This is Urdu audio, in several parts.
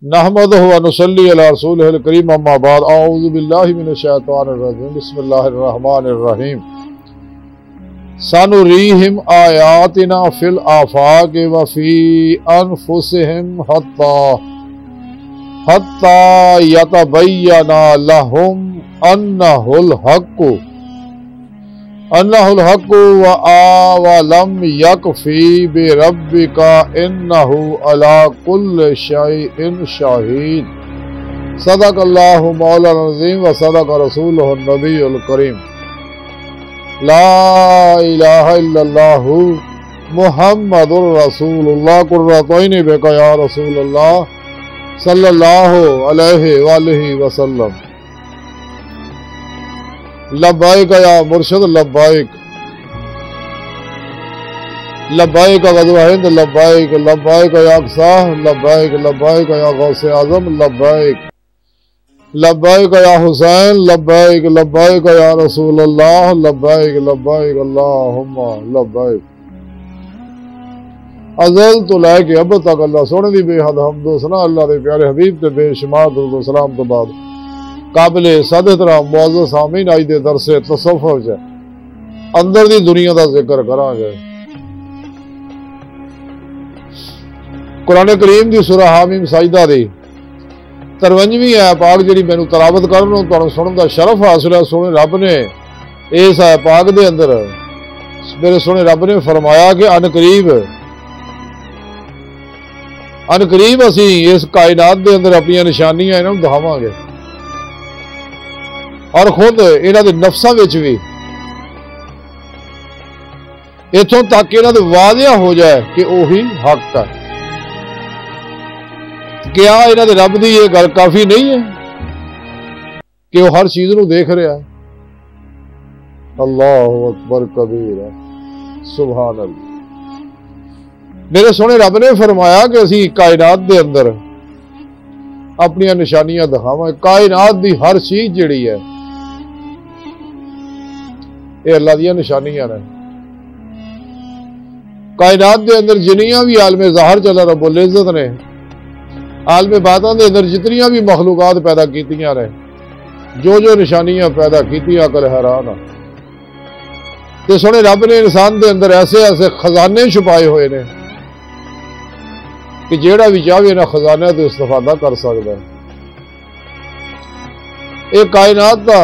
نحمدہ و نصلی علی رسولہ الکریم اما بعد اعوذ باللہ من الشیطان الرجیم بسم اللہ الرحمن الرحیم سنریہم آیاتنا فی الآفاق وفی انفسہم حتی یتبین لہم انہ الحق وَلَمْ يَكْفِ بِرَبِّكَ إِنَّهُ عَلَى كُلِّ شَيْءٍ شَهِيدٌ صدق اللہ مولانا العظیم وصدق رسولہ النبی الکریم لا الہ الا اللہ محمد الرسول اللہ قرۃ عین بک یا رسول اللہ صلی اللہ علیہ وآلہ وسلم لبائک یا مرشد لبائک لبائک غزوہ ہند لبائک لبائک یا اقصی لبائک لبائک یا غوث اعظم لبائک لبائک یا حسین لبائک لبائک یا رسول اللہ لبائک لبائک اللہم لبائک ازل تو لے کے اب تک اللہ سونے دی بے حد حمد و ثنا اللہ دے پیارے حبیب تے بے شمار درود و سلام تو بعد قابل صد احترام معزز سامعین آج دے درس تصوف ہے اندر دی دنیا دا ذکر کراں گے قرآن کریم دی سورہ حامیم سجدہ دی 53ویں ہے پاک جڑی مینوں تلاوت کرن تانوں سنن دا شرف حاصل ہے سونے رب نے اس ہے پاک دے اندر میرے سونے رب نے فرمایا کہ ان قریب اسی اس کائنات دے اندر اپنی نشانیاں انہاں نوں دکھاواں گے اور خود انہاں دے نفساں وچ بھی اتوں تک انہاں دے واضح ہو جائے کہ وہی حق ہے کیا انہاں دے رب دی یہ گل کافی نہیں ہے کہ وہ ہر چیز نو دیکھ رہا ہے اللہ اکبر کبیر سبحان اللہ میرے سونے رب نے فرمایا کہ اسی کائنات دے اندر اپنی نشانیاں دکھاواں کائنات دی ہر چیز جڑی ہے یہ اللہ دیا نشانیاں نے کائنات دے اندر جنیاں بھی عالم ظاہر چلا رب العزت نے عالم باطن دے اندر جتنیاں بھی مخلوقات پیدا کیتیاں نے جو نشانیاں پیدا کیتیاں عقل حیران تے سونے رب نے انسان دے اندر ایسے ایسے خزانے چھپائے ہوئے نے کہ جیڑا بھی چاہے نہ خزانے تو استفادہ کر سکتا ہے ایک کائنات دا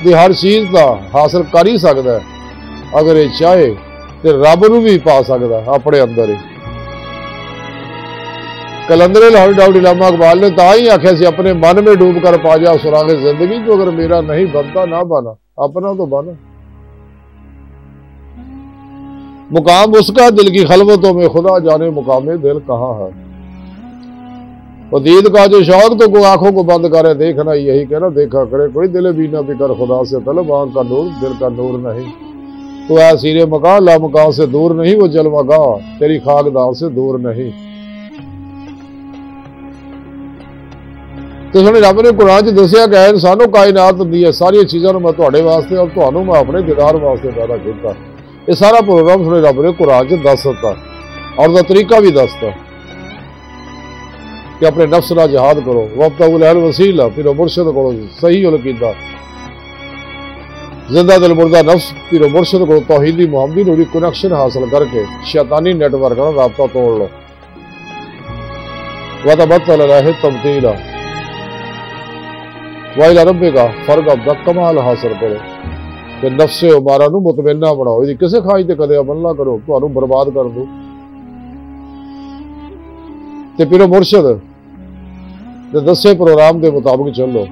دی ہر چیز دا حاصل کر ہی سکتا ہے اگر یہ چاہے تو رب نو بھی پا سکتا ہے اپنے اندر ہی کلندر لاہور ڈاکٹر علامہ اقبال نے تا ہی آخیا سی اپنے من میں ڈوب کر پا جا سراغ زندگی جو اگر میرا نہیں بنتا نہ بنا اپنا تو بنا مقام اس کا دل کی خلوتوں میں خدا جانے مقام دل کہاں ہے وہ دید کا جو شوق تو کوئی آنکھوں کو بند کرے دیکھنا یہی کہنا دیکھا کرے کوئی دل بینا بکر خدا سے طلب آنکھ کا نور دل کا نور نہیں تو اے سیر مکان لا مکان سے دور نہیں وہ جلوہ گاہ تیری خاک دار سے دور نہیں تو سنے رب نے قرآن چ دسیا کہ انسانوں کائنات دی ساری چیزاں میں تواڈے واسطے اور تانوں میں اپنے دیدار واسطے پیدا کیتا یہ سارا پروگرام سنے رب نے قرآن چ دس دتا اور دا طریقہ بھی دستا کہ اپنے نفس نہ جہاد کرو وابتغوا الیہ الوسیلہ پھر مرشد کرو صحیح العقیدہ زندہ دل مردہ نفس پھر مرشد کرو توحیدی محمدی نوری کنیکشن حاصل کر کے شیطانی نیٹ ورک کا رابطہ توڑ لو وتبتل الیہ تبتیلا وإلی ربک فرغب دا کمال حاصل کرو کہ نفس عمارہ نو مطمئنہ بناؤ یہ کسے خواہش تے کدے عمل نہ کرو تانوں برباد کر دو تے پھر مرشد تے دسے پروگرام دے مطابق چلو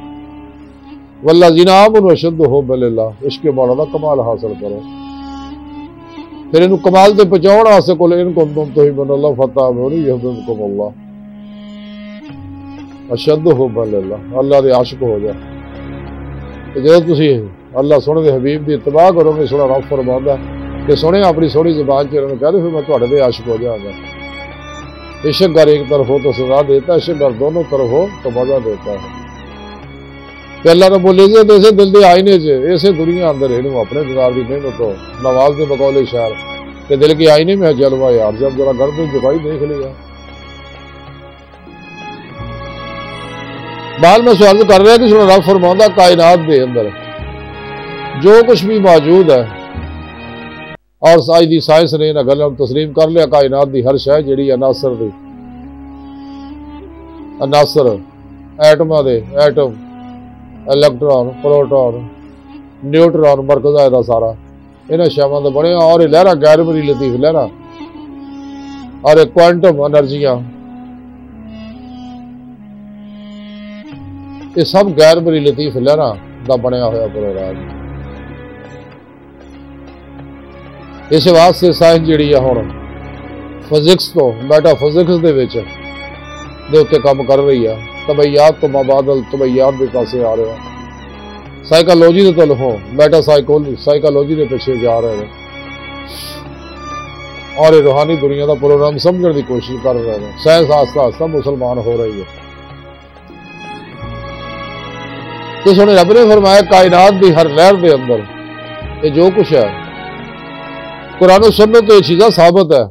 والذین آمنوا اشد حبا للہ عشق مولا دا کمال حاصل کرو پھر انہوں کمال تے پہنچاؤن واسطے کول ان کنتم تحبون اللہ فاتبعونی یحببکم اللہ اشد حبا للہ اللہ دے عاشق ہو جائے کہ جب تسی اللہ سونے دے حبیب دی اتباع کرو گے سونا رب فرماندا کہ سونے اپنی سونی زبان چ کہہ دے پھر میں تواڈے دے عاشق ہو جاؤں گا عشق گر ایک طرف ہو تو سزا دیتا ہے عشق گر دونوں طرف ہو تو مزہ دیتا ہے کہ اللہ رب العزت ایسے دل دے آئینے چ ایسے دنیا اندر انہوں اپنے دیدار دی نعمت ہو نواز دے بقول اشار کہ دل کے آئینے میں جلوہ یار جب ذرا گردن جھکائی دیکھ لیا بال میں سوال کر رہا کہ رب فرماؤں کائنات دے اندر جو کچھ بھی موجود ہے اور دی سائنس نے انہاں گلاں تسلیم کر لیا کائنات دی ہر شے جڑی عناصر دی عناصر ایٹماں دے ایٹم الیکٹران پروٹون نیوٹران مرکز ہے دا سارا انہاں شیواں دے بنے اور یہ لہراں غیر مرئی لطیف لہراں اور ایک کوانٹم انرجیاں یہ سب غیر مرئی لطیف لہراں دا بنیا ہوا پروگرام اس واسطے سائنس جڑی ہے ہن فزکس تو میٹا فزکس دے وچ دے اوتے کام کر رہی ہے طبیعیات تو مابعد طبیعیات دے پاسے آ رہے ہیں سائیکالوجی دے طرفوں میٹا سائیکالوجی دے پیچھے جا رہے ہیں اور یہ روحانی دنیا دا پروگرام سمجھنے دی کوشش کر رہے ہیں سائنس آہستہ آہستہ مسلمان ہو رہی ہے تو سونے رب نے فرمایا کائنات دی ہر لہر دے اندر یہ جو کچھ ہے قرآن و سنت تو یہ چیزاں ثابت ہے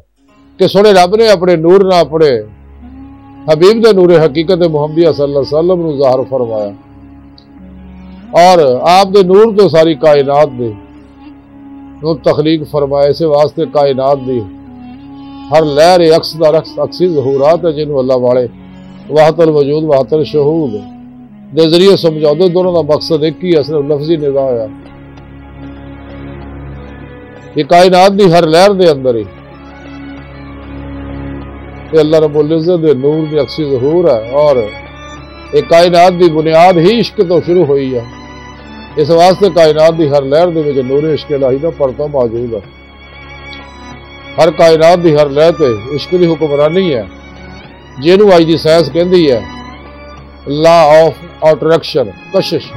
کہ سونے رب نے اپنے نور نہ اپنے حبیب دے نور حقیقت محمدیہ صلی اللہ علیہ وسلم نو ظاہر فرمایا اور آپ دے نور تو ساری کائنات دے نو تخلیق فرمایا اسے واسطے کائنات دی ہر لہر عکس دا عکسی ظہورات ہے جنہوں اللہ والے وحدت الوجود وحدت الشہود دے ذریعے سمجھاؤ دے دونوں دا مقصد ایک ہی ہے صرف لفظی نظام ہے یہ کائنات دی ہر لہر دے اندر ہی یہ اللہ رب العزت دے نور دی عکسی ظہور ہے اور یہ کائنات دی بنیاد ہی عشق تو شروع ہوئی ہے اس واسطے کائنات دی ہر لہر دے وچ نور عشق الہی دا پرتو موجود ہے ہر کائنات دی ہر لہر تے عشق دی حکمرانی ہے جنوں اج دی سائنس کہندی ہے لا آف اٹریکشن کشش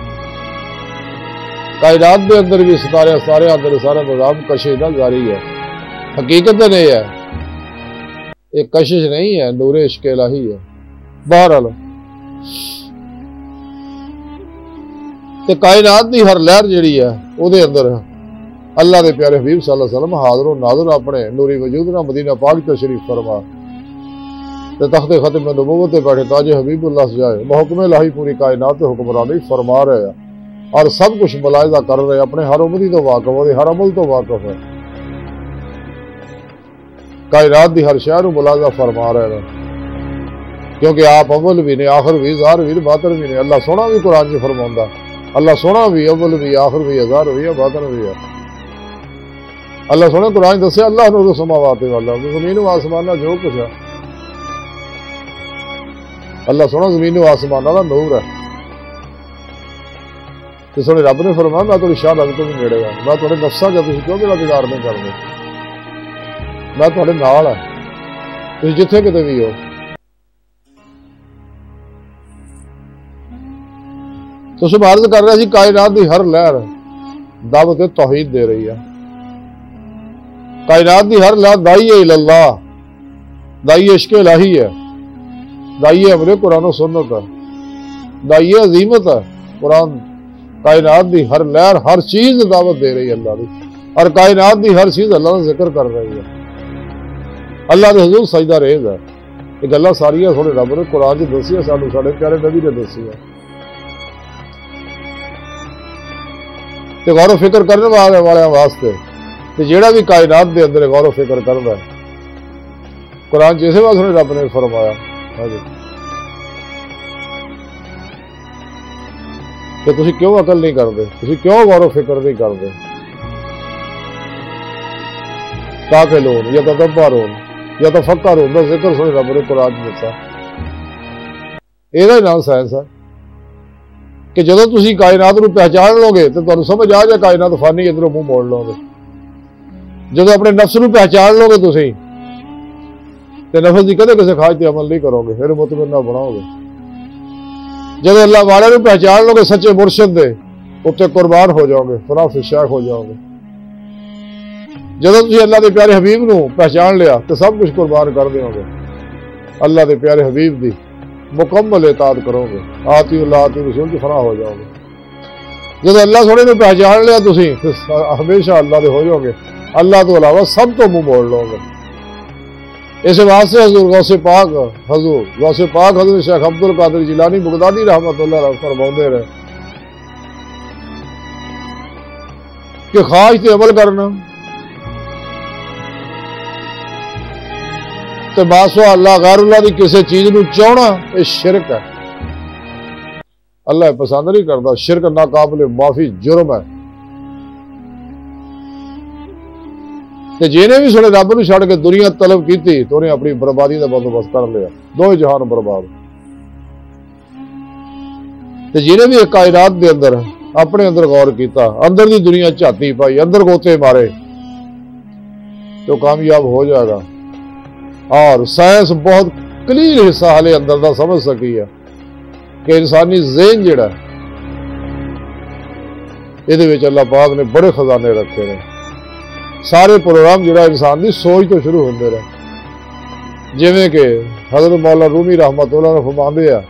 کائنات دے اندر بھی سارے اندر سارا نظام کشش دا جاری ہے حقیقت نہیں ہے یہ کشش نہیں ہے نور عشق الہی ہے بہرحال تے کائنات دی ہر لہر جڑی ہے او دے اندر اللہ دے پیارے حبیب صلی اللہ علیہ وسلم حاضر و ناظر اپنے نوری وجود نہ مدینہ پاک تشریف فرما تے تخت ختم نبوت تے بیٹھے تاج حبیب اللہ سجائے بحکم الہی پوری کائنات تے حکمرانی فرما رہے ہیں اور سب کچھ ملاحظہ کر رہے ہیں اپنے ہر امتی تو واقف ہے ہر عمل تو واقف ہے کائنات دی ہر شے نو ملاحظہ فرما رہے ہیں کیونکہ آپ اول بھی نے آخر بھی ظاہر بھی باطن بھی نے اللہ سونا بھی قرآن چ فرماوندا اللہ سونا بھی اول بھی آخر بھی ظاہر بھی ہے باطن بھی ہے اللہ سونا قرآن دسیا اللہ نور السماوات والا زمین و آسمان جو کچھ ہے اللہ سونا زمین و آسمان کا نور ہے تو سونے رب نے فرمایا میں تھوڑی شاہ لگ تو بھی نیڑے گا میں تھوڑے نفساں جا تھی کیوں میرا دیدار نہیں کرتے میں تھوڑے نال ہے تھی جتھے کتے بھی ہو تو سب عرض کر رہا سی کائنات دی ہر لہر دعوت توحید دے رہی ہے کائنات دی ہر لہر دائی اللہ دائی عشق الہی ہے دائی امر قرآن و سنت ہے دائی عظیمت ہے قرآن کائنات دی ہر لہر ہر چیز دعوت دے رہی ہے اللہ دی اور کائنات دی ہر چیز اللہ کا ذکر کر رہی ہے اللہ دے حضور سجدہ ریز ہے یہ گلاں ساریاں تھوڑے رب نے قرآن چ دسیاں سانو ساڈے پیارے نبی نے دسیاں تے غور و فکر کرنے والے واسطے تے جیڑا بھی کائنات دے اندر غور و فکر کردا ہے قرآن جیسے واسطے رب نے فرمایا کہ تسی کیوں عقل نہیں کرتے تسی کیوں غور و فکر نہیں کرتے قافلون یا تدبرون یا تفکرون دا ذکر سونے رب نے قرآن میں دتا یہ نام سائنس ہے کہ جدو تسی کائنات نو پہچان لو گے تو تمہیں سمجھ آ جائے کائنات فانی ادھر منہ موڑ لو گے جدو اپنے نفس نو پہچان لو گے تسی تے نفس کی کدے کسی خواہش تے عمل نہیں کرو گے پھر مطمئن نہ بناؤ گے جدو اللہ والے نو پہچان لو گے سچے مرشد دے اتنے قربان ہو جاؤ گے فنا فی شیخ ہو جاؤ گے جدو تسی اللہ دے پیارے حبیب نو پہچان لیا تو سب کچھ قربان کر دیو گے اللہ دے پیارے حبیب دی مکمل اطاعت کرو گے آتی اللہ آتی رسول کی فنا ہو جاؤ گے جب اللہ سونے نے پہچان لیا تسی ہمیشہ اللہ دے ہو جاؤ گے اللہ تو علاوہ سب تو منہ موڑ لو گے اس واسطے حضور غوث پاک حضرت شیخ عبد القادر جیلانی بغدادی رحمت اللہ علیہ فرماتے رہے کہ خواہش تے عمل کرنا تے باسوا اللہ غیر اللہ دی کسی چیز نو چاہنا یہ شرک ہے، اللہ پسند نہیں کرتا، شرک ناقابل معافی جرم ہے۔ تے جینے بھی سنے رب نو چھڑ کے دنیا طلب کیتی تو انہیں اپنی بربادی کا بندوبست کر لیا، دو جہان برباد۔ تے جینے بھی ایک کائنات دے اندر اپنے اندر غور کیتا، اندر دی دنیا جھاتی پائی، اندر گوتے مارے تو کامیاب ہو جائے گا۔ اور سائنس بہت کلیئر حصہ حالے اندر دا سمجھ سکی ہے کہ انسانی ذہن جڑا یہ اللہ پاک نے بڑے خزانے رکھے ہیں۔ سارے پروگرام جڑا انسان دی سوچ تو شروع ہوندے رہے، جویں کہ حضرت مولا رومی رحمت اللہ نے فرماندے ہیں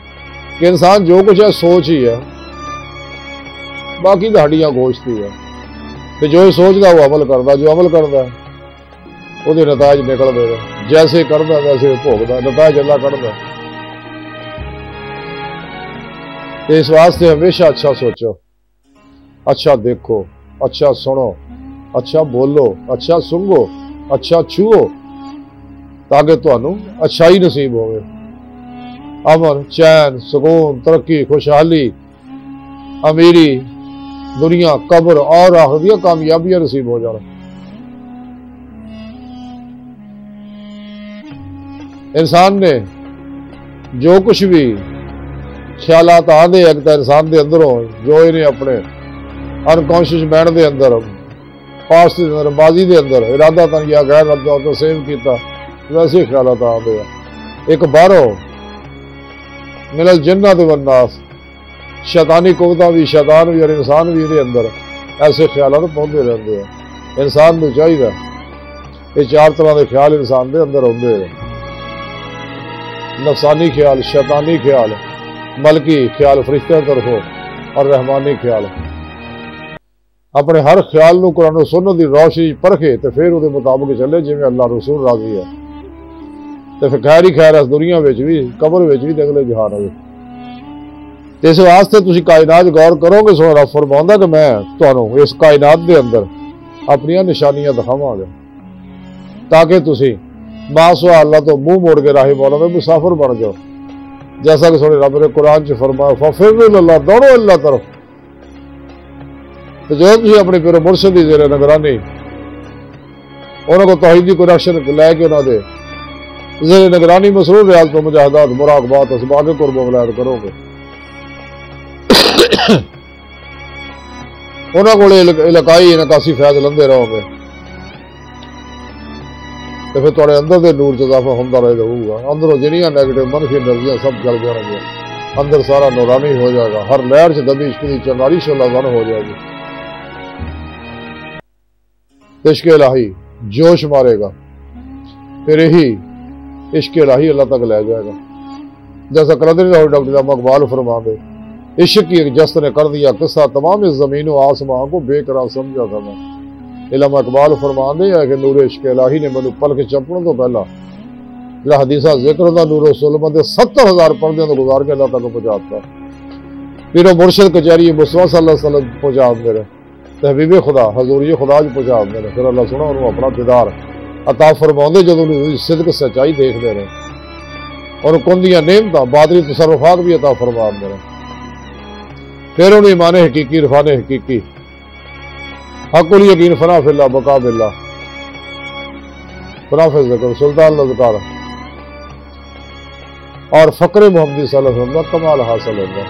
کہ انسان جو کچھ ہے سوچ ہی ہے، باقی تو ہڈیاں گوشت ہی ہے، کہ جو سوچتا وہ عمل کرتا، جو عمل کرتا وہ نتائج نکل دے رہے، جیسے کرتا ویسے بھوگتا، نتائج اللہ کرتا۔ اس واسطے ہمیشہ اچھا سوچو، اچھا دیکھو، اچھا سنو، اچھا بولو، اچھا سنگو، اچھا چھوو، تاکہ تمہیں اچھائی نصیب ہوئے، امن، چین، سکون، ترقی، خوشحالی، امیری، دنیا، قبر اور آخرت کامیابیاں نصیب ہو جانا۔ انسان نے جو کچھ بھی خیالات آدھے ایک تو انسان دے اندروں جو انہیں اپنے انکانشیس مائنڈ دے اندر، پاسٹ دے اندر، ماضی دے اندر ارادہ تن یا غیر ارادہ تو سیم کیتا، ویسے خیالات آدھے ہیں۔ ایک باہروں من الجنۃ والناس شیطانی قوتاں بھی، شیطان بھی اور انسان بھی دے اندر ایسے خیالات پہنچتے رہتے ہیں۔ انسان کو چاہیے یہ چار طرح کے خیال انسان دے اندر ہوندے ہیں، نفسانی خیال، شیطانی خیال، ملکی خیال فرشتہ طرفوں اور رحمانی خیال۔ اپنے ہر خیال نو قرآن و سنت دی روشنی پرکھے تو پھر وہ مطابق چلے جی اللہ رسول راضی ہے، تو پھر خیر ہی خیر ہے دنیا بھی، قبر بھی، اگلے جہان میں۔ اس واسطے تسی کائنات غور کرو گے، سونا رب فرماؤں کہ میں تمہیں اس کائنات دے اندر اپنی نشانیاں دکھاواں گا تاکہ تسی باسوا اللہ تو منہ موڑ کے راہ مولا میں مسافر بن جاؤ، جیسا کہ سونے رب نے قرآن چ فرمایا ففروا اللہ، دوڑو اللہ طرف۔ تو جو تھی اپنے پیرو مرشد کی زیر نگرانی انہوں کو توحیدی کنیکشن لے کے انہوں نے زیر نگرانی مسرور ریاضت مجاہدات، مراقبات، اسباق قرب و ولایت کرو گے، انہوں کو علاقائی انعکاسی فیض لندے رہو گے، تو پھر تھوڑے اندر دے نور اضافہ ہوتا رہے گا، اندروں جنیاں نیگیٹو منفی انرجیاں سب چل جائیں گے، اندر سارا نورانی ہو جائے گا، ہر لہر سے دبی عشق کی چنگاری شلہ ہو جائے گی، عشق الہی جوش مارے گا، پھر یہی عشق الہی اللہ تک لے جائے گا۔ جیسا قلندری لاہور ڈاکٹر علامہ اقبال فرما دے، عشق کی ایک جست نے کر دیا قصہ، تمام اس زمین و آسمان کو بے قرار سمجھا تھا میں۔ علامہ اقبال فرما دے ہے کہ نور عشق الہی نے مینوں پل کے چپڑوں تو پہلا جڑا حدیثہ ذکر دا نور و سلمت 70,000 پردے تو گزار کے اللہ تک پہنچاتا، پھر وہ مرشد کچہری مصطفیٰ صلی اللہ علیہ وسلم پہنچا دے رہے، تحبیب خدا حضوری خدا جو پہنچا دے رہے، پھر اللہ سنا انہوں اپنا دیدار عطا فرماؤں جدوں صدق سچائی دیکھ دے رہے، اور کندیاں نعمتاں باطنی تصرفات بھی عطا فرما دے رہے، پھر انہوں ایمان حقیقی، عرفان حقیقی، حق الیقین، فنا فی اللہ، بقا باللہ، فنا فی ذکر، سلطان الاذکار اور فقر محمدی صلی اللہ علیہ وسلم کا کمال حاصل ہوگا۔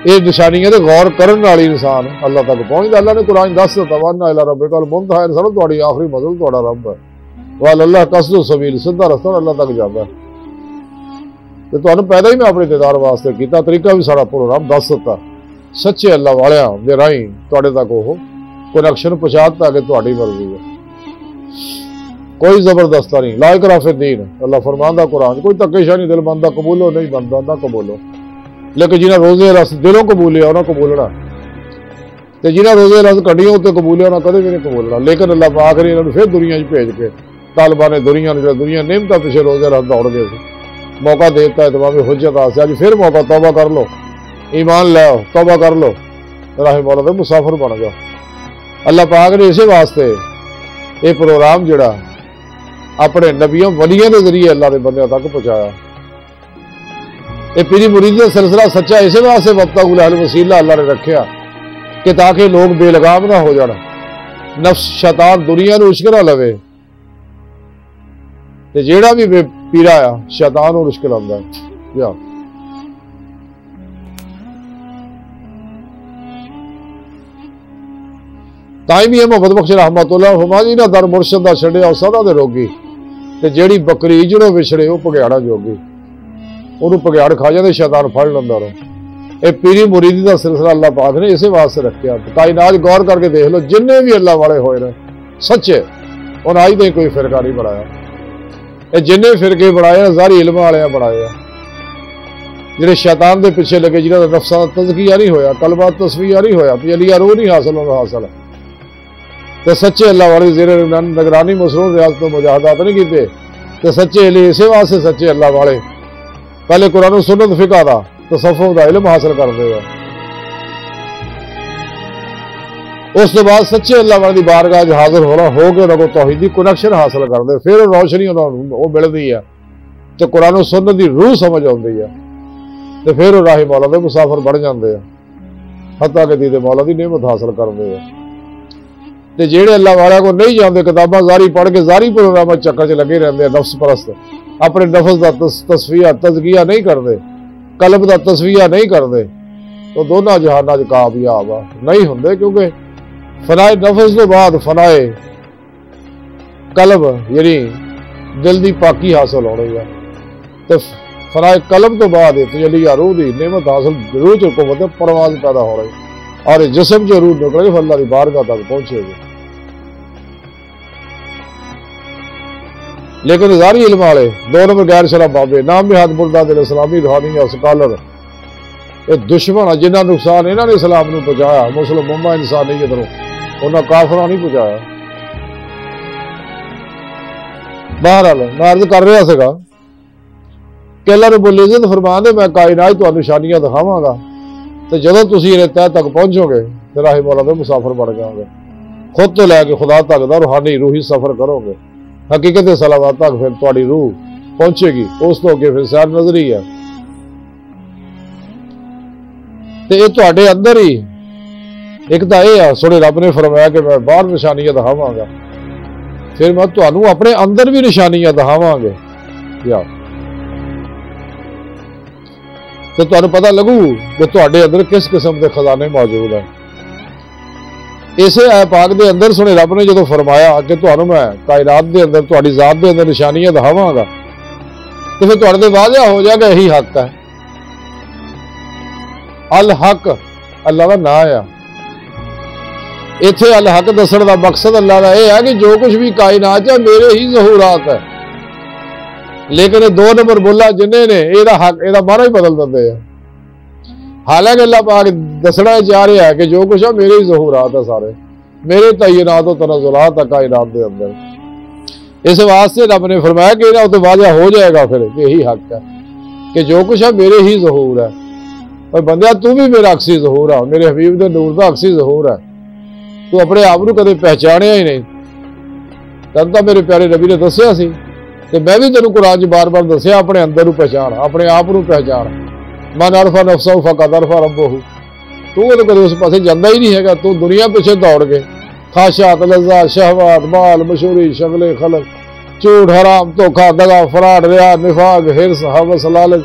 یہ نشانیاں غور کرنے والی انسان اللہ تک پہنچتا۔ اللہ نے قرآن دس توانا الی ربک المنتہا، انسان تہاڈی آخری منزل تہاڈا رب ہے، وال اللہ قصد السبیل، سیدھا رستہ اللہ تک جاتا ہے۔ تو تمہیں پیدا ہی میں اپنے دیدار واسطے کیتا، طریقہ بھی سارا پروگرام دس دیتا، سچے اللہ والیاں دے راہیں تہاڈے تک وہ کنیکشن پہنچاتا کہ تہاڈی مرضی ہے، کوئی زبردستہ نہیں، لا اکراہ فی الدین، اللہ فرماندا قرآن، کوئی تکیشا نہیں، دل بندہ قبولو نہیں بندہ نہ قبولو، لیکن جنہیں روزے رس دلوں قبولیا انہوں کو بولنا، تو جنہیں روزے رز کڈیاں اتنے قبولیا انہیں کدے بھی نہیں قبولنا، لیکن اللہ پاک نے انہوں پھر دنیا بھیج کے طالبان دنیا نے دنیا نعمتوں پیچھے روزے رز دوڑ گئے موقع دیتا ہے تمام حجت آسے اج پھر موقع، توبہ کر لو، ایمان لاؤ، توبہ کر لو، راہ مولا دے مسافر بن جاؤ۔ اللہ پاک نے اسی واسطے یہ پروگرام جڑا اپنے نبیوں ولیوں کے ذریعے اللہ کے بندیاں تک پہنچایا۔ یہ پیری مرید کا سلسلہ سچا اسی واسطے وابطہ اہل وسیلہ اللہ نے رکھیا کہ تاکہ لوگ بے لگام نہ ہو جانا، نفس شیطان دنیا نو عشق نہ لوے، تے جیڑا بھی بے پیرا آ شیطان نو عشق لاندا ہے۔ یا تائیں بھی محمد بخش رحمت اللہ فرما جی نہ در مرشد دا چھڑیا سدا دے روگی، تے جیڑی بکری جڑوں وچھڑے وہ پگیاڑا جوگی، انہوں پگیاڑ کھا جاندے شیطان پھڑ لیندا رہے۔ یہ پیری مریدی کا سلسلہ اللہ پاک نے اسی واسطے رکھا۔ کائنات غور کر کے دیکھ لو جن بھی اللہ والے ہوئے ہیں سچے، انہیں آج تک کوئی فرقہ نہیں بنایا۔ یہ جن فرقے بنائے ظاہری علم والے بنائے جہاں شیطان دے پیچھے لگے، جنہوں کا نفساں تزکیہ نہیں ہویا، قلبہ تصفیہ نہیں ہویا، علیہ روح نہیں حاصل حاصل تو سچے اللہ والے زیر نگرانی مصروف ریاست مجاہدات نہیں کیتے، تو سچے علی اسی واسطے سچے اللہ والے پہلے قرآن و سنت فقہ دا تصوف دا علم حاصل کرتے ہیں، اس کے بعد سچے اللہ والے دی بارگاہ حاضر ہونا ہو کے انہوں کو توحیدی کنیکشن حاصل کرتے، پھر روشنی وہ ملتی ہے تو قرآن و سنت دی روح سمجھ آتی ہے، تو پھر وہ راہ مولا دے مسافر بڑھ جاتے ہیں، حتیٰ کہ دید مولا دی نعمت حاصل کرتے ہیں۔ تے جیڑے اللہ والے کو نہیں جانتے کتاباں زاری پڑھ کے زاری پروگرام چکر چ لگے رہتے ہیں، نفس پرست اپنے نفس کا تصفیہ تزکیہ نہیں کرتے، قلب کا تصفیہ نہیں کرتے، تو دونوں جہانوں چ کامیاب نہیں ہوندے، کیونکہ فنائے نفس تو بعد فنائے قلب یعنی دل دی پاکی حاصل ہونی ہے، تو فنائے قلب تو بعد تجلی روح دی نعمت حاصل روح چ قوت پرواز پیدا ہو رہی، اور جسم جو روح نکلے اللہ کی بارگاہ تک پہنچے گی۔ لیکن ظاہری علم والے دو نمبر غیر شرع بابے نام میں ہاتھ بردہ دل اسلامی روحانی یا سکالر یہ دشمن جنہ نقصان انہوں نے اسلام نو پہنچایا، مسلم امہ انسانیت نو انہوں کافرہ نہیں پہنچایا۔ بہرحال میں عرض کر رہا سا کہ اللہ رب العزت فرمان دے میں کائنات تو نشانیاں دکھاواں گا، تو جدوں تسی انہیں تہ تک پہنچو گے تو راہ مولا دے مسافر بن جاؤ گے، خود تو لے کے خدا تک دا روحانی روحی سفر کرو گے، حقیقت سلامات تک پھر تھوڑی روح پہنچے گی، اس تو اگے پھر سیر نظری ہے۔ تو یہ تواڈے اندر ہی ایک تو یہ ہے سونے رب نے فرمایا کہ میں باہر نشانیاں دکھاواں گا، پھر میں تانوں اپنے اندر بھی نشانیاں دکھاواں گے، یا تو تمہیں پتہ لگو کہ تواڈے اندر کس قسم کے خزانے موجود ہیں۔ اسے اے پاک دے اندر سنے رب نے جدو فرمایا کہ تمہیں میں کائنات دے اندر تہاڈی ذات دے اندر نشانیاں دکھاواں گا، تو پھر تہاڈے واضح ہو جائے گا یہی حق ہے۔ الحق اللہ کا نام ہے، اتنے الحق دسن کا مقصد اللہ کا یہ ہے کہ جو کچھ بھی کائنات ہے میرے ہی ظہورات ہے، لیکن دو نمبر بلا جنہیں نے یہ حق یہ مانا ہی بدل دیتے ہیں، حالانکہ اللہ پاک دسنا چاہ رہا ہے کہ جو کچھ ہے میرے ہی ظہورات ہے، سارے میرے تعینات و تنزلات ہے کائنات کے اندر۔ اس واسطے رب نے فرمایا کہ یہ تو واضح ہو جائے گا پھر کہ یہی حق ہے کہ جو کچھ ہے میرے ہی ظہور ہے، اور بندیا تو بھی میرا عکسی ظہور ہے، میرے حبیب دے نور دا عکسی ظہور ہے، تو اپنے آپ کو کدے پہچانیا ہی نہیں، تب تو میرے پیارے نبی نے دسیا سی کہ میں بھی تینوں قرآن بار بار دسیا اپنے اندر پہچان، اپنے آپ پہچان، من عرفہ نفسہ فقد عرفہ ربہ، تو کدے اس پاسے جانا ہی نہیں ہے، تو دنیا پیچھے دوڑ کے خواہشات لذات شہوات مال مشہوری شغل خلق جھوٹ حرام دھوکا دغا فراڈ ریا نفاق حرص ہوس لالچ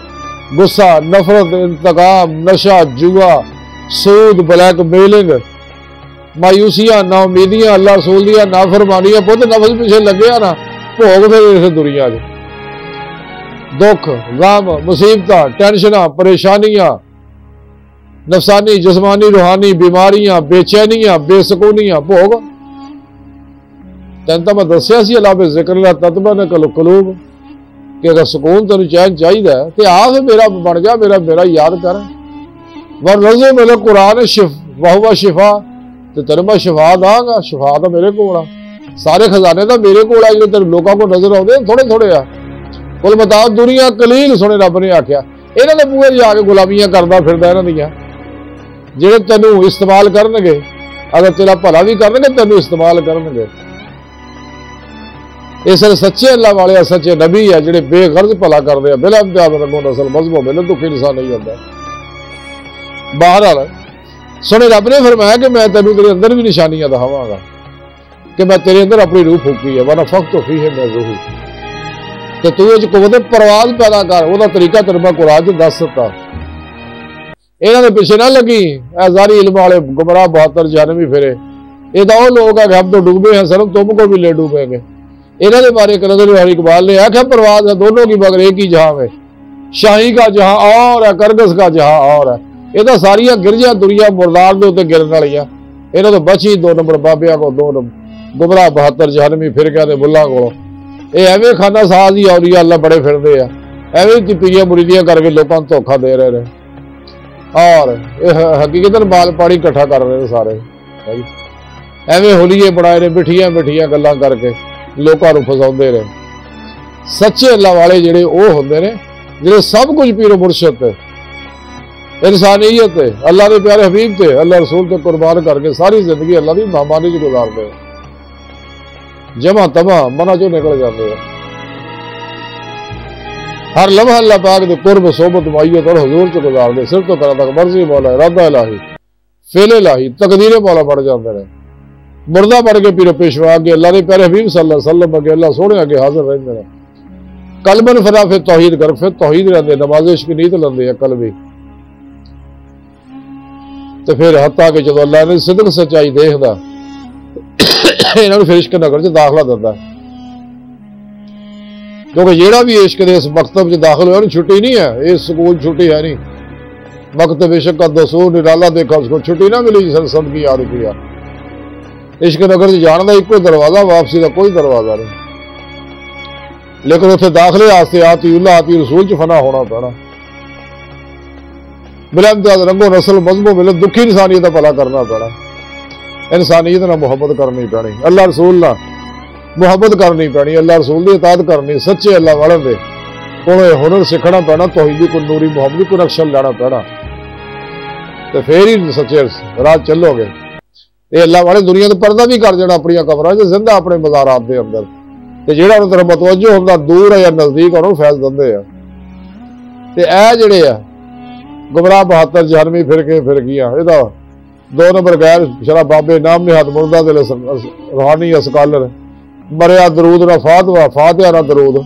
غصہ نفرت انتقام نشہ جوا سود بلیک میلنگ مایوسیاں نا امیدیاں اللہ رسول دیا نافرمانیاں پتہ نفس پیچھے لگیا نا بھوگ پھر اس دنیا دے دکھ غم مصیبتاں ٹینشناں پریشانیاں نفسانی جسمانی روحانی بیماریاں بے چینیاں بے سکونیاں بھوگ تین تو میں دسیا سی اللہ پہ ذکر اللہ تطمئن قلوب کہ اگر سکون تینوں چین چاہیے تو آ میرا بن جا میرا یاد کر ورنظم القرآن وہو شفا تو تیرے میں شفا داں گا، شفا تو میرے کو آ، سارے خزانے تو میرے کو آ، جو تیرے لوگوں کو نظر آتے تھوڑے تھوڑے آ، کل مطاب دنیا قلیل سونے رب نے آخیا، یہاں کے بوئے جا کے غلامیاں کرتا پھردا یہاں دیا، جہے تینوں استعمال کرن گے، اگر تیرا بھلا بھی کرن گے تینوں استعمال کرن گے۔ یہ سر سچے اللہ والے سچے نبی ہے جڑے بے غرض بھلا کرتے ہیں، بلا امتیاز رنگو نسل مذہبوں میں دکھی انسان نہیں ہوتا۔ بہرحال سونے رب نے فرمایا کہ میں تینوں تیرے اندر بھی نشانیاں دکھاواں گا، کہ میں تیرے اندر اپنی روح پھونکی ہے، ونفخت فیہ من روحی، کہ تو یہ قوت پرواز پیدا کر، وہ طریقہ تیرے میں قرآن چ دس سکتا۔ یہاں کے پیچھے نہ لگی اے زاری علم والے گمراہ 72 جہنمی پھرے، یہ تو وہ لوگ ہیں کہ ہم تو ڈوبے ہیں سرم تم کو بھی لے ڈوبیں گے۔ انہوں نے بارے نظر اقبال نے آخیا پرواز ہے دونوں کی مگر ایک ہی جہاں میں، شاہی کا جہاں اور ہے کرگس کا جہاں اور ہے۔ یہ تو ساریا گرجیاں دنیا مردار دے اتنے گرن والی، یہاں تو بچی 2 نمبر بابیا کو، 2 نمبر گمراہ 72 جہنمی پھر گیا ملا کو، یہ ایویں خانہ ساز ہی اولیاء اللہ بڑے پھرتے ہیں، ایویں پیریاں مریدیاں کر کے لوگوں کو دھوکھا دے رہے ہیں، اور حقیقت مال پاڑی کٹھا کر رہے ہیں سارے، ایویں ہولیے بنائے نے مٹھیاں مٹھیاں گلاں کر کے لوگوں کو فساؤندے رہے۔ سچے اللہ والے جڑے وہ ہوندے نے جڑے سب کچھ پیر و مرشد تے انسانیت تے اللہ کے پیارے حبیب تے اللہ رسول تے قربان کر کے ساری زندگی اللہ کی مہمانی چ گزارتے ہیں، جمع تمہ منا چوں نکل جاتے ہیں، ہر لمحہ اللہ پاک دے قرب صحبت معیت اور حضور چ گزارتے، صرف تو کرا تک مرضی مولا ارادہ الہی فعل الہی تقدیر مولا بڑھ جاتے ہیں، مردہ بڑھ کے پیر پیشوا اگے اللہ کے پیارے حبیب صلی اللہ علیہ وسلم اگے اللہ سونے اگے حاضر رہتے ہیں، قلبن فدا پھر توحید کر، پھر توحید رہتے، نماز عشق کی نیت لیندے ہیں قلبی، تو پھر حتیٰ کہ جب اللہ نے صدق سچائی دیکھدا انہوں نے پھر عشق نگر چ داخلہ دیتا ہے، کیونکہ جیڑا بھی عشق دے اس مکتب چ داخل ہوا چھٹی نہیں ہے، یہ سکول چھٹی ہے نہیں، مکتب عشق کا دسور نرالا دیکھا اس کو چھٹی نہ ملی جس سب کی یاد کیا، عشق نگر سے جان کا ایک دروازہ، واپسی کا کوئی دروازہ نہیں، لیکن اتنے داخلے واسطے آتی اللہ آتی رسول چ فنا ہونا پینا، بلا امتیاز رنگو نسل مذہبوں ملت دکھی انسانیت کا بھلا کرنا پینا، انسانیت نہ محبت کرنی پینی، اللہ رسول نہ محبت کرنی پینی، اللہ رسول کی اطاعت کرنی، سچے اللہ والے دے کوئی ہنر سیکھنا پینا، توحیدی کو نوری محمدی کو نقشہ لینا پینا، تو پھر ہی سچے راہ چلو گے۔ یہ اللہ والے دنیا تو پردہ بھی کر دینا اپنی قبراں زندہ اپنے مزارات دے اندر، تے جہاں انہوں طرف متوجہ ہوتا دور ہے یا نزدیک انہوں فیض دندے ہیں، تے اے جڑے ہیں گمراہ 72 جہنمی فرقیاں، یہ 2 نمبر غیر شرح بابے نام نہاد مردہ دل روحانی اسکالر، مریا درود نہ فاتحہ نہ درود،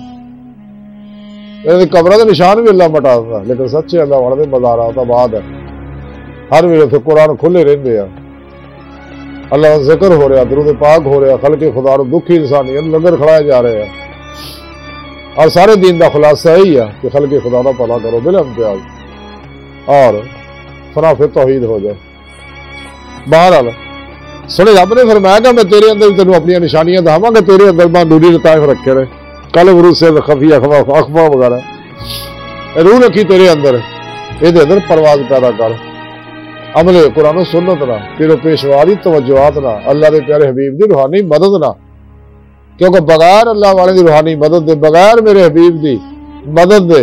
قبروں کے نشان بھی اللہ مٹا دیتا، لیکن سچے اللہ والے مزارات آباد ہے، ہر ویلے اتنے قرآن کھلے رہتے ہیں، اللہ کا ذکر ہو رہا، درود پاک ہو رہا، خلق خدا رو دکھی انسانیت لنگر کھڑائے جا رہے ہیں، اور سارے دین کا خلاصہ یہی ہے کہ خلق خدا کا بھلا کرو بلا امتیاز اور فنا پھر توحید ہو جائے۔ بہرحال سنے رب نے فرمایا کہ میں تیرے اندر تینوں اپنی نشانیاں دکھاواں گا، تیرے اندر میں نوری لطائف رکھے رہے، کل غرو سے خفی اخفا وغیرہ روح رکھی تیرے اندر، یہ اندر پرواز پیدا کر، عمل قرآن و سنت نہ، پھر پیشواری توجہات نہ، اللہ کے پیارے حبیب دی روحانی مدد نہ، کیونکہ بغیر اللہ والے دی روحانی مدد دے، بغیر میرے حبیب دی مدد دے،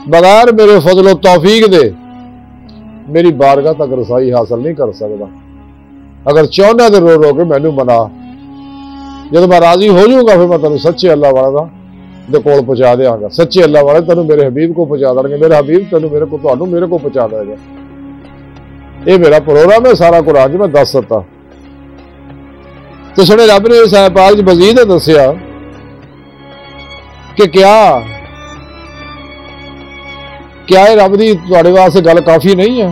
بغیر میرے فضل و توفیق دے میری بارگاہ تک رسائی حاصل نہیں کر سکتا۔ اگر چاہنا تو رو رو کے مینو منا، جب میں راضی ہو جاؤں گا پھر میں تینوں سچے اللہ والے دے کول پہنچا دیا گا، سچے اللہ والے تینوں میرے حبیب کو پہنچا دیں گے، میرے حبیب تینوں میرے کو تانوں میرے کو پہنچا دے گا۔ یہ میرا پروگرام ہے سارا قرآن میں دس سکتا۔ تو سنے رب نے اس آیت پاک مزید دسیا کہ کیا یہ رب دی تواڈے واسطے گل کافی نہیں ہے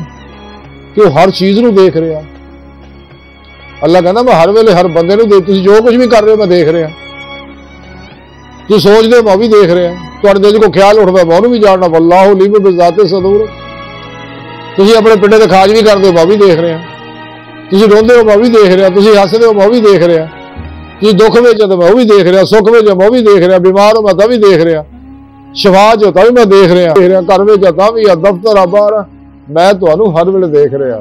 کہ وہ ہر چیز نو دیکھ رہا؟ اللہ کہنا میں ہر ویلے ہر بندے نو دیکھ، تسی جو کچھ بھی کر رہے ہو میں دیکھ رہا، تسی سوچتے ہو میں بھی دیکھ رہا، تواڈے دل کو خیال اٹھتا میں انہوں بھی جاننا، واللہ علیم بذات الصدور، تسی اپنے پنڈے تے کھاج بھی کرتے ہو میں بھی دیکھ رہا، تسی روندے ہو میں بھی دیکھ رہا، تسی ہسدے ہو میں بھی دیکھ رہا، تسی دکھ وچ ہو میں بھی دیکھ رہا، سکھ وچ میں بھی دیکھ رہا، بیمار ہو میں بھی دیکھ رہا، شفا جو بھی میں دیکھ رہا، گھر میں جاتا بھی دفتر باہر میں تمہیں ہر ویلے دیکھ رہا۔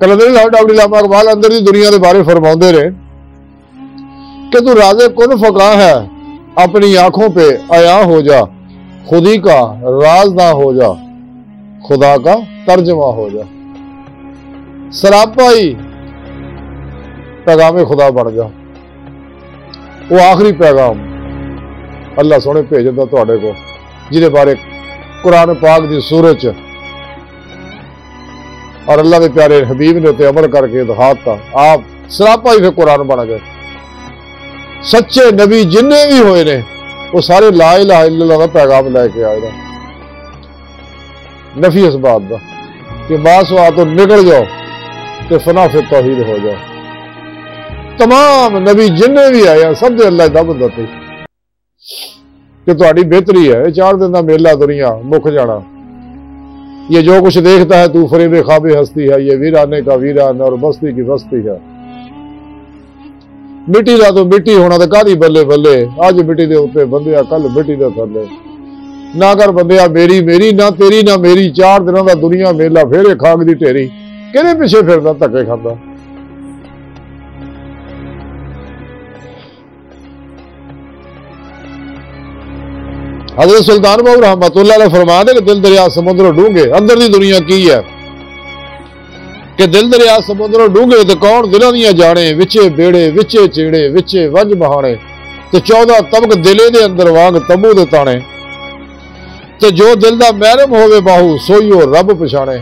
کلندر لاہور ڈاکٹر علامہ اقبال اندر دی دنیا دے بارے فرماؤندے رہے کہ تو راز کن فقاں ہے، اپنی آنکھوں پہ عیاں ہو جا، خودی کا راز نہ ہو جا، خدا کا ترجمہ ہو جا، سراپائی پیغام خدا بن جا۔ وہ آخری پیغام اللہ سونے بھیجدا تواڈے کو، جہدے بارے قرآن پاک دی سورت اور اللہ دے پیارے حبیب نے تے عمل کر کے دکھاتا، آپ سراپا ہی پھر قرآن بن گئے۔ سچے نبی جننے بھی ہوئے نے وہ سارے لا الہ الا اللہ کا پیغام لے کے آئے دا، نفی اس بات دا کہ باس ہوا تو نکل جاؤ تے فنا فی توحید ہو جاؤ۔ تمام نبی جننے بھی آئے سب دے اللہ دا بندہ تھی کہ تہاڈی بہتری ہے، 4 دن دا میلہ دنیا مک جانا، یہ جو کچھ دیکھتا ہے تو فریب خواب ہستی ہے، یہ ویرانے کا ویران اور بستی کی بستی ہے۔ مٹی دا تو مٹی ہونا تو کادی بلے بلے، اج مٹی دے اوپر بندیا کل مٹی دے تھلے، نہ کر بندیا میری میری نہ تیری نہ میری، 4 دنوں دا دنیا میلہ پھیرے کھاگ دی ٹھیری، کہڑے پیچھے پھردا دھکے کھاندا۔ حضرت سلطان بہو رحمت اللہ علیہ فرما دے کہ دل دریا سمندر ڈونگے، اندر دی دنیا کی ہے کہ دل دریا سمندر ڈونگے تو کون دلوں دیاں جانے، وچے بیڑے وچے چیڑے وچے ونج بہانے، تو 14 طبق دلے دے اندر وانگ تبو دے تانے، تو جو دل دا محرم ہوے باہو سوئیو رب پچھانے۔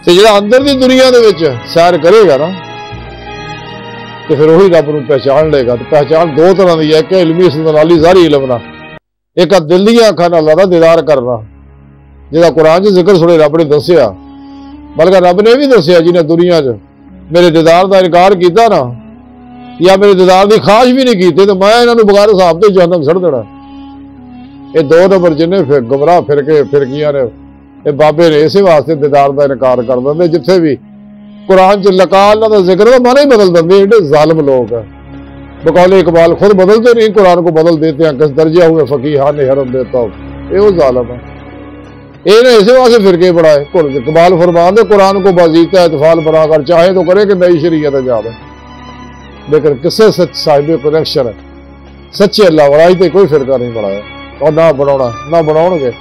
تو جڑا اندر دی دنیا دے وچ سیر کرے گا نا تو پھر وہی رب نو پہچان لے گا۔ تو پہچان 2 طرح دی ہے، کہ علمی استدلالی ظاہری علم نہ، ایک دل دیا اکھاں نال اللہ دا دیدار کرنا، جہاں قرآن چ ذکر سنے رب نے دسیا، بلکہ رب نے بھی دسیا جنہیں دنیا چ میرے دیدار دا انکار کیتا نا، یا میرے دیدار دی خواہش بھی نہیں کیتے، تو میں انہاں نوں بغیر حساب تو جہنم سڑ دینا۔ یہ 2 نمبر جنہیں گمراہ فرقیاں نے، یہ بابے نے اسی واسطے دیدار دا انکار کر دے، جتھے بھی قرآن چ لکا اللہ دا ذکر دا مانا ہی بدل دے، ایڈے ظالم لوگ ہیں۔ بقول اقبال خود بدلتے نہیں، قرآن کو بدل دیتے ہیں، کس درجہ ہوئے فقیہان نے حرم دیتا ہو، یہ وہ ظالم ہے۔ یہ نے اسی واسطے فرقے بڑھائے۔ اقبال فرمان دے قرآن کو بازیتا اطفال بنا کر چاہے تو کرے کہ نئی شریعت ایجاد ہے، لیکن کسے صاحب کنیکشن ہے سچے اللہ ورائی تے کوئی فرقہ نہیں بنایا، اور نہ بناونا نہ بناؤ گے،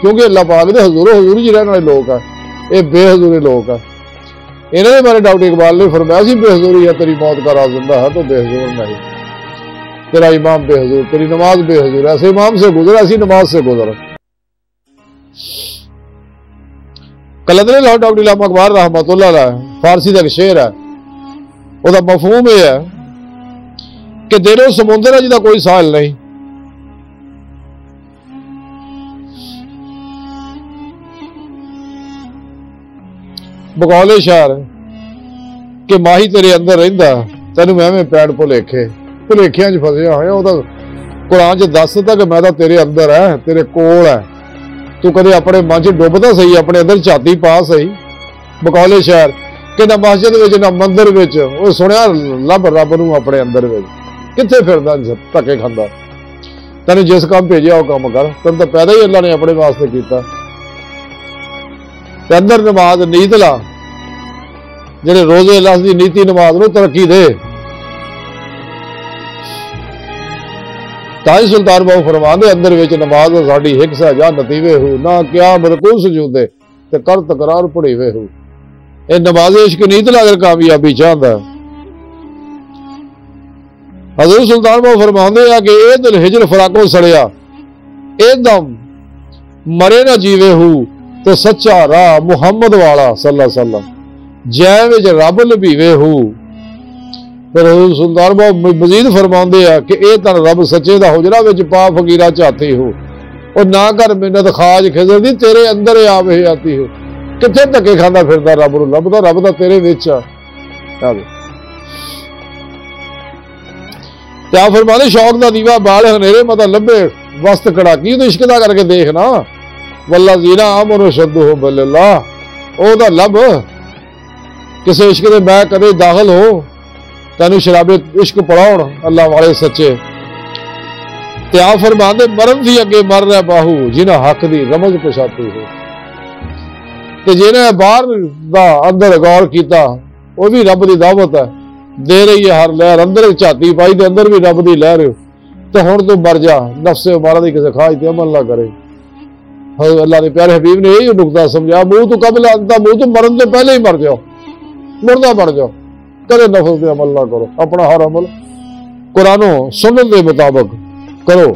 کیونکہ اللہ پاک دے حضور و حضور جی رہنے والے لوگ ہیں، یہ بے حضوری لوگ ہیں۔ انہوں نے بارے ڈاکٹر اقبال نے فرمایا سی بے حضوری ہے تیری موت کا راز زندہ ہے تو بے حضور نہیں، تیرا امام بے حضور، تیری نماز بے حضور، ایسے امام سے گزر ایسی نماز سے گزر۔ کلندر لاہور ڈاکٹر علامہ اقبال رحمت اللہ علیہ فارسی کا ایک شعر ہے، وہ مفہوم یہ ہے کہ دل و سمندر ہے جہاں کوئی ساحل نہیں، بقول شعر کہ ماہی تیرے اندر رہندا تینوں میں پیڑ بھلیکھے بھلیکھیاں چ فسیا ہویا، وہ قرآن چ دس دیتا کہ میں تو تیرے اندر ہے، تیرے کول ہے، تو کدے اپنے من چ ڈبدا صحیح، اپنے اندر چھاتی پا صحیح۔ بقول شعر کہ نہ مسجد وچ نہ مندر وچ، وہ سنیا لب رب نو اپنے اندر وچ، کتنے پھردا دھکے کھاندا، تینوں جس کام بھیجیا وہ کام کر، تینوں تو پیدا ہی اللہ نے اپنے واسطے کیتا۔ اندر نماز نیت لا، جڑے روزے اللہ دی نیتی نماز نو ترقی دے۔ تاج سلطان بہو فرمان دے اندر وچ نماز ساڈی حکس ہے جا نتیوے ہو، نہ کیا رکوع سجودے تے کر تکرار پڑھیوے ہو۔ اے نماز عشق نیت لا اگر کامیابی چاہندا ہے۔ حضرت سلطان بہو فرمان دے کہ اے دل ہجر فراقوں سڑیا، اے دم مرے نہ جیوے ہو، تو سچا راہ محمد والا صلی اللہ علیہ وسلم جے وچ رب لبھیوے ہو۔ پھر حضور سلطان بہو مزید فرماندے ہیں کہ اے تن رب سچے دا حجرہ وچ پا فقیرہ چاہتی ہو، اور نہ کر منت خاج خضر دی تیرے اندر آوے آتی ہو۔ کتنے دھکے کھاندا پھردا رب نو لبدا، رب دا تیرے وچ آ۔ تے فرمانے شوق دا دیوا بال ہنیرے متا لبے وسط کڑاکی، تو عشق دا کر کے دیکھنا، واللہ زینا آمن شد ہو بل اللہ، او دا لب کسے عشق دے میں کدے داخل ہو، تینوں شراب عشق پڑھاؤ اللہ والے سچے۔ تے آپ فرمان دے مرن تھی اگے مر رہا باہو، جنہ حق دی رمز پچھاتی ہو۔ ਤੇ ਜਿਹਨੇ ਬਾਹਰ ਦਾ ਅੰਦਰ ਗੌਰ ਕੀਤਾ ਉਹ ਵੀ ਰੱਬ ਦੀ ਦਾਵਤ ਹੈ, ਦੇ ਰਹੀ ਹੈ ਹਰ ਲਹਿਰ। ਅੰਦਰ ਇੱਕ ਝਾਤੀ ਪਾਈ ਤੇ ਅੰਦਰ ਵੀ ਰੱਬ ਦੀ ਲਹਿਰ। ਤੇ ਹੁਣ ਤੂੰ ਮਰ ਜਾ, ਨਫਸੇ ਮਾਰਾ ਦੀ ਕਿਸੇ ਖਾਜ ਤੇ ਅਮਲ ਨਾ ਕਰੇ। ਅੱਲਾਹ ਦੇ ਪਿਆਰੇ ਹਬੀਬ ਨੇ ਇਹ ਨੁਕਤਾ ਸਮਝਾ, ਮੂੰਹ ਤੋਂ ਕਬਲ ਆਂਦਾ, ਮੂੰਹ ਤੋਂ ਮਰਨ ਤੋਂ ਪਹਿਲੇ ਹੀ ਮਰ ਜਾਓ, ਮੁਰਦਾ ਬਣ ਜਾਓ, ਕਦੇ ਨਫਸ ਤੇ ਅਮਲ ਨਾ ਕਰੋ। ਆਪਣਾ ਹਰ ਅਮਲ ਕੁਰਾਨੋਂ ਸੁਨਨਤ ਦੇ ਮੁਤਾਬਕ ਕਰੋ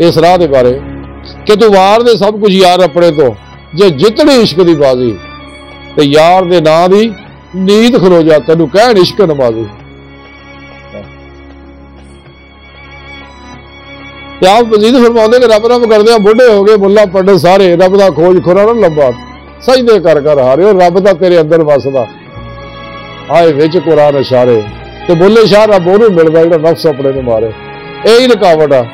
ਇਸ ਰਾਹ ਦੇ ਬਾਰੇ ਕਿ ਤੂੰ ਵਾਰ ਦੇ ਸਭ ਕੁਝ ਯਾਰ ਆਪਣੇ ਤੋਂ, ਜੇ ਜਿੱਤਣੀ ਇਸ਼ਕ ਦੀ ਬਾਜ਼ੀ ਤੇ ਯਾਰ ਦੇ ਨਾਂ ਦੀ ਨੀਂਦ ਖਲੋ ਜਾ, ਤੈਨੂੰ ਕਹਿਣ ਇਸ਼ਕ ਨਮਾਜ਼ੀ। ਤੇ ਆਪ ਮਜ਼ੀਦ ਫਰਮਾਉਂਦੇ ਕਿ ਰੱਬ ਰੱਬ ਕਰਦੇ ਆ ਬੁੱਢੇ ਹੋ ਗਏ, ਮੁੱਲਾ ਪੰਡਤ ਸਾਰੇ, ਰੱਬ ਦਾ ਖੋਜ ਖੁਰਾ ਨਾ ਲੱਭਾ, ਸਜਦੇ ਕਰ ਕਰ ਹਾਰਿਓ, ਰੱਬ ਦਾ ਤੇਰੇ ਅੰਦਰ ਵਸਦਾ ਆਏ ਵਿੱਚ ਕੁਰਾਨ ਇਸ਼ਾਰੇ। ਤੇ ਬੁੱਲੇ ਸ਼ਾਹ ਰੱਬ ਉਹਨੂੰ ਮਿਲਦਾ ਜਿਹੜਾ ਨਫਸ ਆਪਣੇ ਨੂੰ ਮਾਰੇ। ਇਹੀ ਰੁਕਾਵਟ ਆ।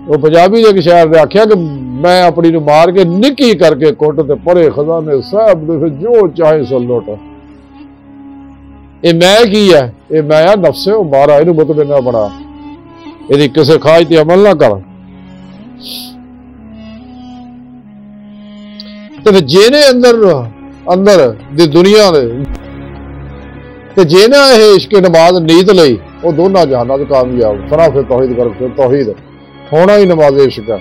ਉਹ ਪੰਜਾਬੀ ਦੇ ਇੱਕ ਸ਼ਾਇਰ ਨੇ ਆਖਿਆ ਕਿ ਮੈਂ ਆਪਣੀ ਨੂੰ ਮਾਰ ਕੇ ਨਿੱਕੀ ਕਰਕੇ ਕੁੱਟ ਤੇ ਪਰੇ ਖਜ਼ਾਨੇ ਸਾਹਿਬ ਦੇ ਫਿਰ ਜੋ ਚਾਹੇ ਸੋ ਲੁੱਟ। ਇਹ ਮੈਂ ਕੀ ਹੈ? ਇਹ ਮੈਂ ਆ ਨਫਸੇ ਉਹ ਮਾਰਾ, ਇਹਨੂੰ ਮੁਤਮਿਨਾ ਬਣਾ, ਇਹਦੀ ਕਿਸੇ ਖਾਜ ਤੇ ਅਮਲ ਨਾ ਕਰ। ਤੇ ਫਿਰ ਜਿਹਨੇ ਅੰਦਰ ਦੀ ਦੁਨੀਆ ਦੇ ਤੇ ਜਿਹਨੇ ਇਹ ਇਸ਼ਕ ਨਮਾਜ਼ ਨੀਤ ਲਈ ਉਹ ਦੋਨਾਂ ਜਹਾਨਾਂ 'ਚ ਕਾਮਯਾਬ। ਫਨਾ ਫਿਰ ਤੌਹੀਦ ਕਰ, ਫਿਰ ਤੌਹੀਦ ਹੋਣਾ ਹੀ ਨਮਾਜ਼ ਇਸ਼ਕ ਹੈ।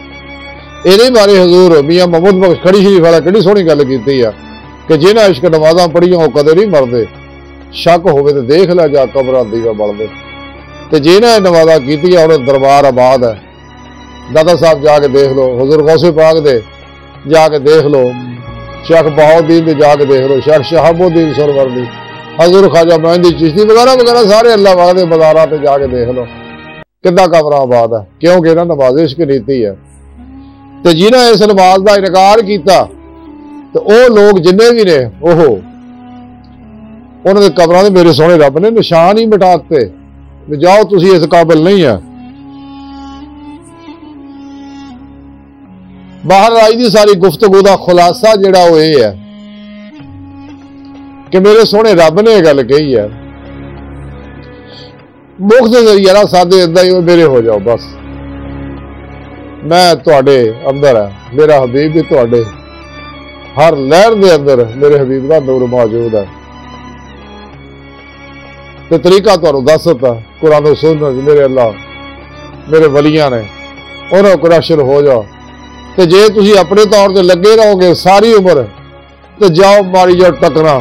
ਇਹਦੇ ਬਾਰੇ ਹਜ਼ੂਰ ਮੀਆਂ ਮੁਹੰਮਦ ਬਖਸ਼ ਖੜੀ ਸ਼ਰੀਫ ਵਾਲਾ ਕਿਹੜੀ ਸੋਹਣੀ ਗੱਲ ਕੀਤੀ ਆ ਕਿ ਜਿਹਨਾਂ ਇਸ਼ਕ ਨਮਾਜ਼ਾਂ ਪੜ੍ਹੀਆਂ ਉਹ ਕਦੇ ਨਹੀਂ ਮਰਦੇ, ਸ਼ੱਕ ਹੋਵੇ ਤੇ ਦੇਖ ਲੈ ਜਾ ਕਬਰਾਂ ਦੀਵਾ ਬਲਦੇ। ਤੇ ਜਿਹਨਾਂ ਨਮਾਜ਼ਾਂ ਕੀਤੀਆਂ ਉਹਨੇ ਦਰਬਾਰ ਆਬਾਦ ਹੈ। ਦਾਦਾ ਸਾਹਿਬ ਜਾ ਕੇ ਦੇਖ ਲਓ, ਹਜ਼ੂਰ ਗੌਸੇ ਪਾਕ ਦੇ ਜਾ ਕੇ ਦੇਖ ਲਓ, ਸ਼ੇਖ ਬਹਾਉਦੀਨ ਦੇ ਜਾ ਕੇ ਦੇਖ ਲਓ, ਸ਼ੇਖ ਸ਼ਹਾਬੁਦੀਨ ਸਰਵਰਦੀ, ਹਜ਼ੂਰ ਖਾਜਾ ਮਹਿੰਦੀ ਚਿਸ਼ਤੀ ਵਗੈਰਾ ਵਗੈਰਾ ਸਾਰੇ ਅੱਲਾਹ ਵਾਲੇ ਦੇ ਬਾਜ਼ਾਰਾਂ ਤੇ ਜਾ ਕੇ ਦੇਖ ਲਓ ਕਿੱਦਾਂ ਕਬਰਾਂ ਆਬਾਦ ਹੈ, ਕਿਉਂਕਿ ਇਹਨਾਂ ਨਮਾਜ਼ ਇਸ਼ਕ ਨੀਤੀ ਹੈ। ਤੇ ਜਿਹਨਾਂ ਇਸ ਨਮਾਜ਼ ਦਾ ਇਨਕਾਰ ਕੀਤਾ ਤੇ ਉਹ ਲੋਕ ਜਿੰਨੇ ਵੀ ਨੇ ਉਹਨਾਂ ਦੇ ਕਬਰਾਂ ਦੇ ਮੇਰੇ ਸੋਹਣੇ ਰੱਬ ਨੇ ਨਿਸ਼ਾਨ ਹੀ ਮਿਟਾ ਦਿੱਤੇ ਵੀ ਜਾਓ ਤੁਸੀਂ ਇਸ ਕਾਬਿਲ ਨਹੀਂ ਹੈ। ਬਾਹਰ ਆਈ ਦੀ ਸਾਰੀ ਗੁਫ਼ਤਗੂ ਦਾ ਖੁਲਾਸਾ ਜਿਹੜਾ ਉਹ ਇਹ ਹੈ ਕਿ ਮੇਰੇ ਸੋਹਣੇ ਰੱਬ ਨੇ ਇਹ ਗੱਲ ਕਹੀ ਹੈ, ਮੁੱਖ ਦੇ ਜ਼ਰੀਆ ਸਾਦੇ ਏਦਾਂ ਹੀ ਮੇਰੇ ਹੋ ਜਾਓ ਬਸ, ਮੈਂ ਤੁਹਾਡੇ ਅੰਦਰ ਹੈ, ਮੇਰਾ ਹਬੀਬ ਵੀ ਤੁਹਾਡੇ ਹਰ ਲਹਿਰ ਦੇ ਅੰਦਰ ਮੇਰੇ ਹਬੀਬ ਦਾ ਨੂਰ ਮੌਜੂਦ ਹੈ। ਤੇ ਤਰੀਕਾ ਤੁਹਾਨੂੰ ਦੱਸ ਦਿੱਤਾ ਕੁਰਾਨ ਸੁਨਨਤ, ਮੇਰੇ ਅੱਲਾਹ ਮੇਰੇ ਵਲੀਆਂ ਨੇ, ਉਹਨਾਂ ਕੋਲ ਅਸ਼ਰ ਹੋ ਜਾਓ। ਤੇ ਜੇ ਤੁਸੀਂ ਆਪਣੇ ਤੌਰ ਤੇ ਲੱਗੇ ਰਹੋਗੇ ਸਾਰੀ ਉਮਰ ਤੇ ਜਾਓ ਮਾਰੀ ਜਾਓ ਟੱਕਰਾਂ।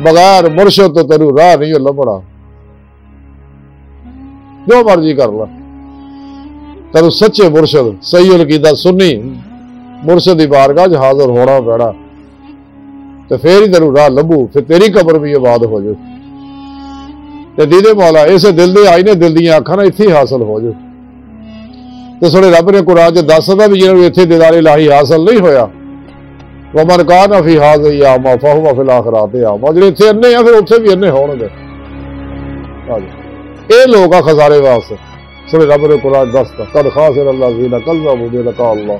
ਬਗੈਰ ਮੁਰਸ਼ਦ ਤੋਂ ਤੈਨੂੰ ਰਾਹ ਨਹੀਂ ਲੱਭਣਾ। ਜੋ ਮਰਜ਼ੀ ਕਰ ਲਾ, ਤੈਨੂੰ ਸੱਚੇ ਮੁਰਸ਼ਦ ਸਹੀ ਅਕੀਦਾ ਸੁੰਨੀ ਮੁਰਸ਼ਦ ਦੀ ਬਾਰਗਾਹ 'ਚ ਹਾਜ਼ਰ ਹੋਣਾ ਪੈਣਾ ਤੇ ਫੇਰ ਹੀ ਤੈਨੂੰ ਰਾਹ ਲੱਭੂ, ਫਿਰ ਤੇਰੀ ਕਬਰ ਵੀ ਆਬਾਦ ਹੋ ਜਾਊ। ਤੇ ਦੀਦੇ ਮੌਲਾ ਇਸੇ ਦਿਲ ਦੇ ਆਈ ਨੇ, ਦਿਲ ਦੀਆਂ ਅੱਖਾਂ ਨਾਲ ਇੱਥੇ ਹਾਸਲ ਹੋ ਜਾਊ। ਤੇ ਸੋਹਣੇ ਰੱਬ ਨੇ ਕੁਰਾਨ 'ਚ ਦੱਸਦਾ ਵੀ ਜਿਹਨਾਂ ਨੂੰ ਇੱਥੇ ਦੀਦਾਰ ਇਲਾਹੀ ਹਾਸਲ ਨਹੀਂ ਹੋਇਆ, ਵਮਨ ਕਾਨ ਫੀ ਹਾਜ਼ਿ ਆਮਾ ਫਹੁਵ ਫਿਲ ਆਖਿਰਤ ਆਮਾ, ਜਿਹੜੇ ਇੱਥੇ ਅੰਨੇ ਆ ਫਿਰ ਉੱਥੇ ਵੀ ਅੰਨੇ ਹੋਣਗੇ। ਇਹ ਲੋਕ ਆ ਖਸਾਰੇ ਵਾਸਤੇ। ਸੋਹਣੇ ਰੱਬ ਨੇ ਕੁਰਾਨ ਦੱਸਦਾ ਕਦ ਖਾਸਿਰ ਅੱਲਾਜ਼ੀਨਾ ਕਜ਼ਬੂ ਬਿਲਿਕਾ ਅੱਲਾਹ,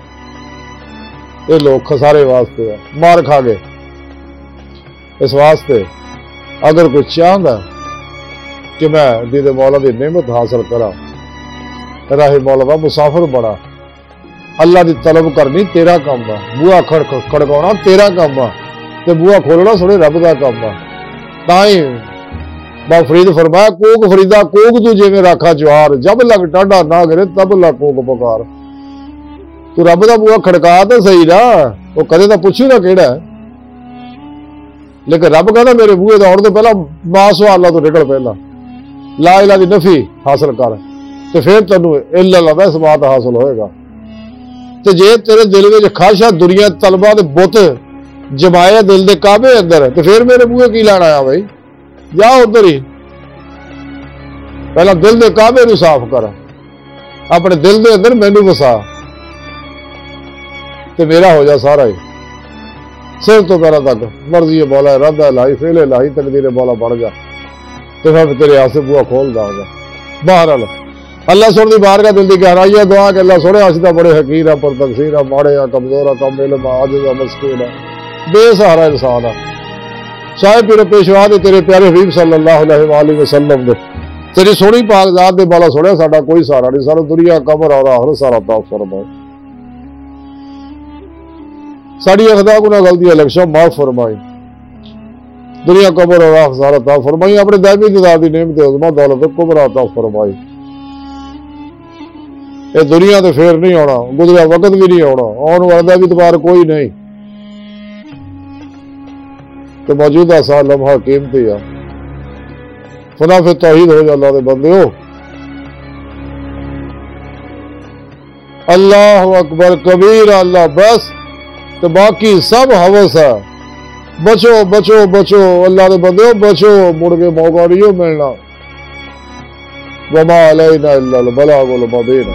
ਇਹ ਲੋਕ ਖਸਾਰੇ ਵਾਸਤੇ ਆ, ਮਾਰ ਖਾ ਗਏ। ਇਸ ਵਾਸਤੇ ਅਗਰ ਕੋਈ ਚਾਹੁੰਦਾ کہ میں دید مولا دی نعمت حاصل کرا, راہ مولا دا مسافر بنا, اللہ دی طلب کرنی تیرا کام ہے, بوا کھڑکاؤنا تیرا کام ہے, تے بوا کھولنا سونے رب دا کام ہے. تائیں با فرید فرمایا کوک فریدا کوک تو جے میں راکھا جوار, جب لگ ٹاڈا نہ گرے تب لا کوک پکار. تو رب دا بوا کھڑکا تے صحیح نا, وہ کدے تا پوچھی نہ کیڑا ہے, لیکن رب کہنا میرے بوئے دا آن تو پہلا ما سوا اللہ تو نکل پہلا لا الہ دی نفی حاصل کر, تو پھر تینوں الا اللہ دا اثبات حاصل ہوئے گا. تو جے تیرے دل میں خواہش ہے دنیا طلبہ دے بت جمائے دل دے کعبے اندر, تو پھر میرے بوئے کی لینا آیا بھائی, جا ادھر ہی پہلا دل دے کعبے نو صاف کر, اپنے دل دے اندر مینوں وسا, تو میرا ہو جا سارا ہی سر تو پیرا تک مرضی مولا ارادہ الہی فعل الہی تقدیر مولا بڑھ جا, تو میں تیرے ہاتھ سے بوا کھول داں گا. بہرحال اللہ سن دی بارگاہ دل دی گہرائی ہے دعا کہ اللہ سونے اسی تے بڑے حقیر ہیں، پر تقصیر ہیں، ماڑے ہیں، کمزور ہیں، کم علم ہیں، عاجز ہیں، مسکین ہیں، بے سہارا انسان ہے۔ صاحب پیر پیشوا دے تیرے پیارے حبیب صلی اللہ علیہ وآلہ وسلم دے تیری سونی پاک ذات دے بالا سونے ساڈا کوئی سہارا نہیں، سانو دنیا قبر اور آخرت سارا عطا فرمائے، ساری خطا گناہ غلطیاں لغزشاں معاف فرمائی، دنیا قبر اور آخرت سارا عطا فرمائی، اپنے دائمی دیدار دی نعمت عظمہ دولت کبریٰ عطا فرمائی۔ یہ دنیا تے پھر نہیں آنا، گزرا وقت بھی نہیں آنا، آن والا بھی دوبارہ کوئی نہیں، تو موجودہ سال لمحہ قیمتی ہے، فنا فی توحید ہو جا اللہ دے بندے ہو۔ اللہ اکبر کبیر، اللہ بس تو باقی سب ہوس ہے، بچو بچو بچو اللہ دے بندے ہو، بچو، مڑ کے موقع نہیں ملنا، وما علینا الا البلاغ المبین۔